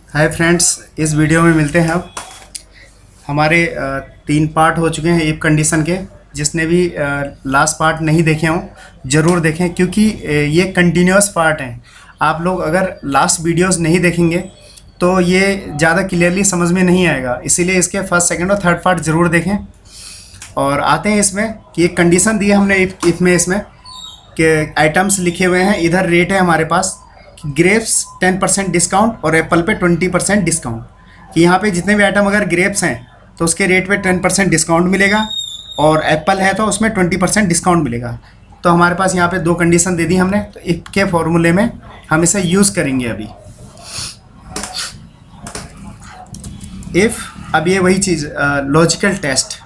Hi friends, इस video में मिलते हैं अब। हमारे 3 पार्ट हो चुके हैं इफ कंडीशन के। जिसने भी लास्ट पार्ट नहीं देखे हों ज़रूर देखें, क्योंकि ये कंटिन्यूस पार्ट हैं। आप लोग अगर लास्ट वीडियोस नहीं देखेंगे तो ये ज़्यादा क्लियरली समझ में नहीं आएगा, इसीलिए इसके फर्स्ट सेकंड और थर्ड पार्ट ज़रूर देखें। और आते हैं इसमें कि एक कंडीशन दी है हमने इफ में, इसमें कि आइटम्स लिखे हुए हैं, इधर रेट है हमारे पास ग्रेप्स 10% डिस्काउंट और एप्पल पे 20% डिस्काउंट। कि यहाँ पे जितने भी आइटम अगर ग्रेप्स हैं तो उसके रेट पे 10% डिस्काउंट मिलेगा, और एप्पल है तो उसमें 20% डिस्काउंट मिलेगा। तो हमारे पास यहाँ पे 2 कंडीशन दे दी हमने, तो इफ के फॉर्मूले में हम इसे यूज़ करेंगे अभी। इफ़, अब ये वही चीज़, लॉजिकल टेस्ट।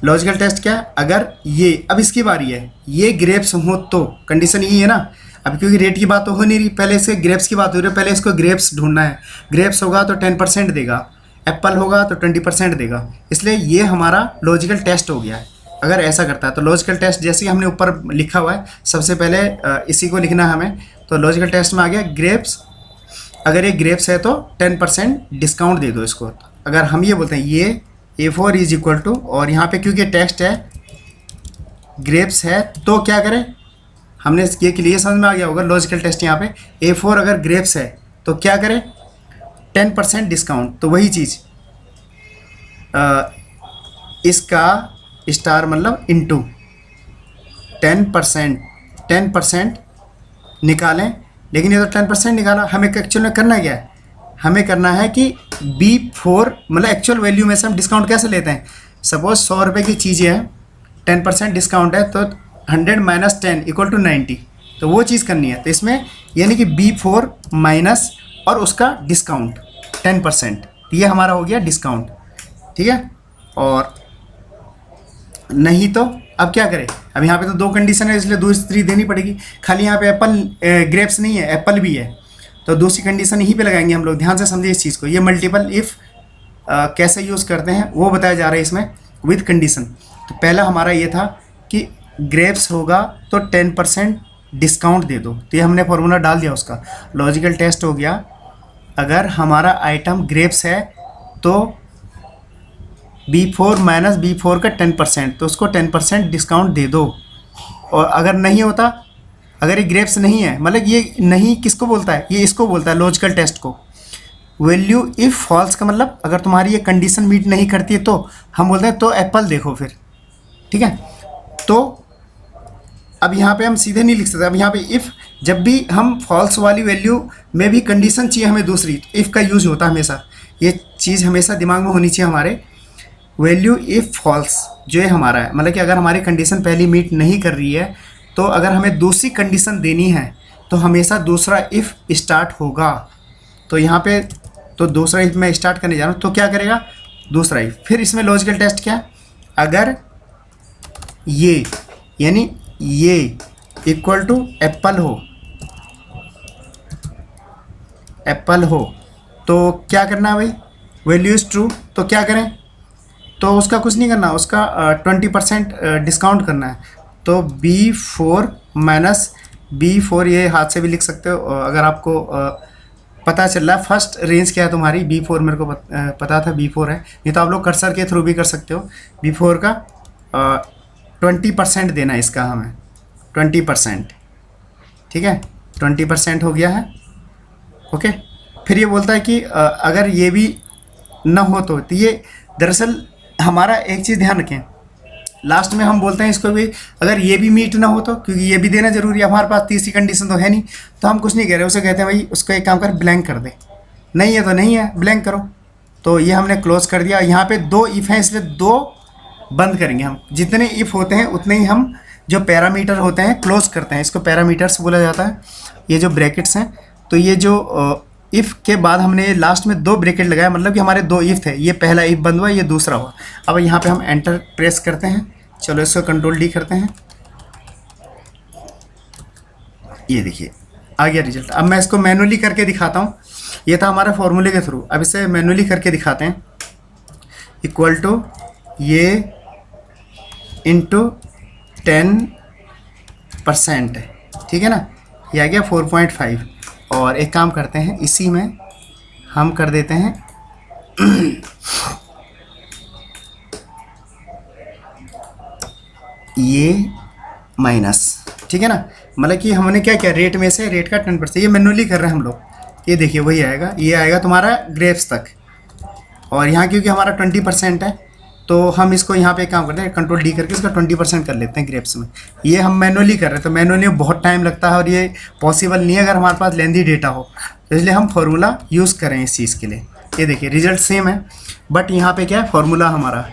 लॉजिकल टेस्ट क्या है? अगर ये, अब इसकी बारी है, ये ग्रेप्स हो तो कंडीशन यही है ना। अब क्योंकि रेट की बात तो हो नहीं रही, पहले इसके ग्रेप्स की बात हो रही है, पहले इसको ग्रेप्स ढूंढना है। ग्रेप्स होगा तो 10% देगा, एप्पल होगा तो 20% देगा, इसलिए ये हमारा लॉजिकल टेस्ट हो गया है। अगर ऐसा करता है तो लॉजिकल टेस्ट जैसे ही हमने ऊपर लिखा हुआ है, सबसे पहले इसी को लिखना है हमें। तो लॉजिकल टेस्ट में आ गया ग्रेप्स, अगर ये ग्रेप्स है तो 10% डिस्काउंट दे दो इसको। अगर हम ये बोलते हैं ये A4 इज इक्वल टू, और यहाँ पे क्योंकि टेक्स्ट है ग्रेप्स है तो क्या करें, हमने ये क्लियर समझ में आ गया होगा लॉजिकल टेस्ट। यहाँ पे A4 अगर ग्रेप्स है तो क्या करें, 10% डिस्काउंट। तो वही चीज़, इसका स्टार मतलब इंटू 10% निकालें। लेकिन ये तो 10% निकाला, हमें एक्चुअल में करना क्या है, हमें करना है कि B4 मतलब एक्चुअल वैल्यू में से हम डिस्काउंट कैसे लेते हैं। सपोज 100 रुपये की चीज़ें हैं, 10% डिस्काउंट है तो 100 माइनस 10 इक्वल टू 90, तो वो चीज़ करनी है। तो इसमें यानी कि B4 माइनस और उसका डिस्काउंट 10%, ये हमारा हो गया डिस्काउंट, ठीक है। और नहीं तो अब क्या करें, अब यहाँ पे तो 2 कंडीशन है इसलिए दूसरी देनी पड़ेगी। खाली यहाँ पे एप्पल ग्रेप्स नहीं है, एप्पल भी है, तो दूसरी कंडीशन यहीं पे लगाएंगे हम लोग। ध्यान से समझिए इस चीज़ को, ये मल्टीपल इफ़ कैसे यूज़ करते हैं वो बताया जा रहा है इसमें विद कंडीशन। तो पहला हमारा ये था कि ग्रेप्स होगा तो 10% डिस्काउंट दे दो, तो ये हमने फॉर्मूला डाल दिया उसका। लॉजिकल टेस्ट हो गया, अगर हमारा आइटम ग्रेप्स है तो B4 माइनस B4 का 10%, तो उसको 10% डिस्काउंट दे दो। और अगर नहीं होता, अगर ये ग्रेप्स नहीं है, मतलब ये नहीं किसको बोलता है, ये इसको बोलता है लॉजिकल टेस्ट को। वैल्यू इफ़ फॉल्स का मतलब अगर तुम्हारी ये कंडीशन मीट नहीं करती है तो हम बोलते हैं तो एप्पल देखो फिर, ठीक है। तो अब यहाँ पे हम सीधे नहीं लिख सकते, अब यहाँ पे इफ़ जब भी हम फॉल्स वाली वैल्यू में भी कंडीशन चाहिए हमें दूसरी, तो इफ़ का यूज़ होता है हमेशा। ये चीज़ हमेशा दिमाग में होनी चाहिए हमारे। वैल्यू इफ़ फॉल्स जो है हमारा है, मतलब कि अगर हमारी कंडीशन पहली मीट नहीं कर रही है तो अगर हमें दूसरी कंडीशन देनी है तो हमेशा दूसरा इफ़ स्टार्ट होगा। तो यहाँ पे तो दूसरा इफ़ मैं स्टार्ट करने जा रहा हूँ, तो क्या करेगा दूसरा इफ़। फिर इसमें लॉजिकल टेस्ट क्या है, अगर ये यानी ये इक्वल टू एप्पल हो, एप्पल हो तो क्या करना है भाई, वैल्यू इज़ ट्रू, तो क्या करें, तो उसका कुछ नहीं करना, उसका 20% डिस्काउंट करना है। तो B4 माइनस B4, ये हाथ से भी लिख सकते हो अगर आपको पता चल रहा है फर्स्ट रेंज क्या है तुम्हारी। B4 मेरे को पता था B4 है, नहीं तो आप लोग कर्सर के थ्रू भी कर सकते हो। B4 का 20% देना है इसका हमें, 20%, ठीक है। 20% हो गया है, ओके। फिर ये बोलता है कि अगर ये भी ना हो तो ये दरअसल हमारा एक चीज़ ध्यान रखें, लास्ट में हम बोलते हैं इसको भी, अगर ये भी मीट ना हो तो, क्योंकि ये भी देना जरूरी है, हमारे पास तीसरी कंडीशन तो है नहीं, तो हम कुछ नहीं कह रहे, उसे कहते हैं भाई उसको एक काम कर ब्लैंक कर दे, नहीं है तो नहीं है, ब्लैंक करो। तो ये हमने क्लोज कर दिया। यहाँ पे 2 इफ़ हैं इसलिए 2 बंद करेंगे हम। जितने इफ़ होते हैं उतने ही हम जो पैरामीटर होते हैं क्लोज करते हैं, इसको पैरामीटर्स बोला जाता है। ये जो ब्रैकेट्स हैं, तो ये जो इफ़ के बाद हमने लास्ट में 2 ब्रैकेट लगाया, मतलब कि हमारे 2 इफ़ थे, ये पहला इफ़ बंद हुआ, ये दूसरा हुआ। अब यहाँ पे हम एंटर प्रेस करते हैं, चलो इसको कंट्रोल D करते हैं, ये देखिए आ गया रिजल्ट। अब मैं इसको मैनुअली करके दिखाता हूँ, ये था हमारा फॉर्मूले के थ्रू, अब इसे मैनुअली करके दिखाते हैं। इक्वल टू ये इंटू 10%, ठीक है ना, ये आ गया 4.5, और एक काम करते हैं, इसी में हम कर देते हैं ये माइनस, ठीक है ना। मतलब कि हमने क्या किया, रेट में से रेट का 10%, ये मैनुअली कर रहे हैं हम लोग। ये देखिए वही आएगा, ये आएगा तुम्हारा ग्रेप्स तक, और यहाँ क्योंकि हमारा 20% है तो हम इसको यहाँ पे काम करते हैं, कंट्रोल डी करके इसका 20% कर लेते हैं ग्रेप्स में। ये हम मैनुअली कर रहे हैं, तो मैनुअली बहुत टाइम लगता है और ये पॉसिबल नहीं है अगर हमारे पास लेंदी डेटा हो, तो इसलिए हम फार्मूला यूज़ करें इस चीज़ के लिए। ये देखिए रिजल्ट सेम है, बट यहाँ पे क्या है फार्मूला हमारा।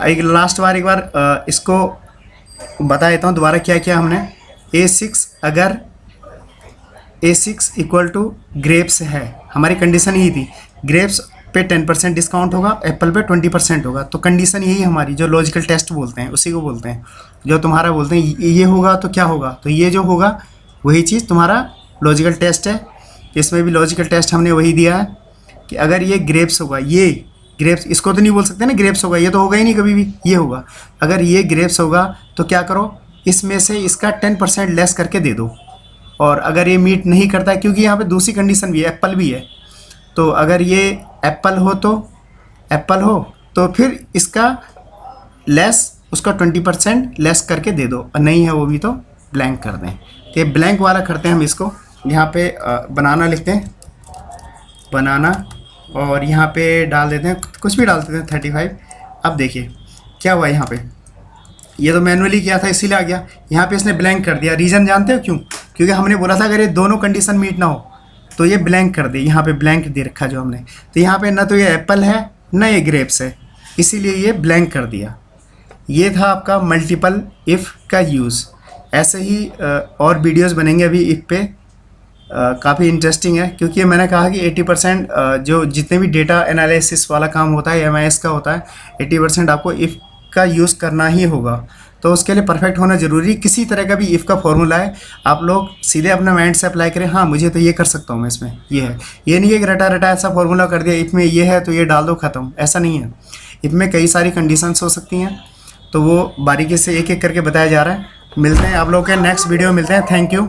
एक लास्ट बार एक बार इसको बता देता हूँ दोबारा क्या किया हमने। A6 अगर A6 इक्वल टू ग्रेप्स है, हमारी कंडीशन यही थी, ग्रेप्स पे 10% डिस्काउंट होगा, एप्पल पे 20% होगा। तो कंडीशन यही हमारी, जो लॉजिकल टेस्ट बोलते हैं उसी को बोलते हैं, जो तुम्हारा बोलते हैं ये होगा तो क्या होगा, तो ये जो होगा वही चीज़ तुम्हारा लॉजिकल टेस्ट है। इसमें भी लॉजिकल टेस्ट हमने वही दिया है कि अगर ये ग्रेप्स होगा, ये ग्रेप्स, इसको तो नहीं बोल सकते ना ग्रेप्स होगा, ये तो होगा ही नहीं कभी भी, ये होगा। अगर ये ग्रेप्स होगा तो क्या करो, इसमें से इसका 10% लेस करके दे दो। और अगर ये मीट नहीं करता है, क्योंकि यहाँ पे दूसरी कंडीशन भी है, एप्पल भी है, तो अगर ये एप्पल हो तो फिर इसका लेस, उसका 20% लेस करके दे दो, और नहीं है वो भी तो ब्लैंक कर दें। तो ये ब्लैंक वाला करते हैं हम इसको, यहाँ पे बनाना लिखते हैं, बनाना, और यहाँ पे डाल देते हैं, कुछ भी डाल देते हैं 35। अब देखिए क्या हुआ, यहाँ पे ये तो मैनुअली किया था इसीलिए आ गया, यहाँ पे इसने ब्लैंक कर दिया। रीज़न जानते हो क्यों? क्योंकि हमने बोला था अगर ये दोनों कंडीशन मीट ना हो तो ये ब्लैंक कर दे, यहाँ पे ब्लैंक दे रखा जो हमने, तो यहाँ पे ना तो ये एप्पल है ना ये ग्रेप्स है, इसीलिए ये ब्लैंक कर दिया। ये था आपका मल्टीपल इफ़ का यूज़। ऐसे ही और वीडियोस बनेंगे अभी इफ़ पे, काफ़ी इंटरेस्टिंग है, क्योंकि मैंने कहा कि 80% जो जितने भी डेटा एनालिसिस वाला काम होता है, MIS का होता है, 80% आपको इफ़ का यूज़ करना ही होगा। तो उसके लिए परफेक्ट होना ज़रूरी। किसी तरह का भी इफ़ का फॉर्मूला है, आप लोग सीधे अपना माइंड से अप्लाई करें, हाँ मुझे तो ये कर सकता हूँ मैं इसमें, ये है। ये नहीं है कि रटा रटा ऐसा फॉर्मूला कर दिया, इफ़ में ये है तो ये डाल दो ख़त्म, ऐसा नहीं है। इफ़ में कई सारी कंडीशंस हो सकती हैं, तो वो बारीकी से एक एक करके बताया जा रहा है। मिलते हैं आप लोगों के नेक्स्ट वीडियो में, मिलते हैं। Thank you.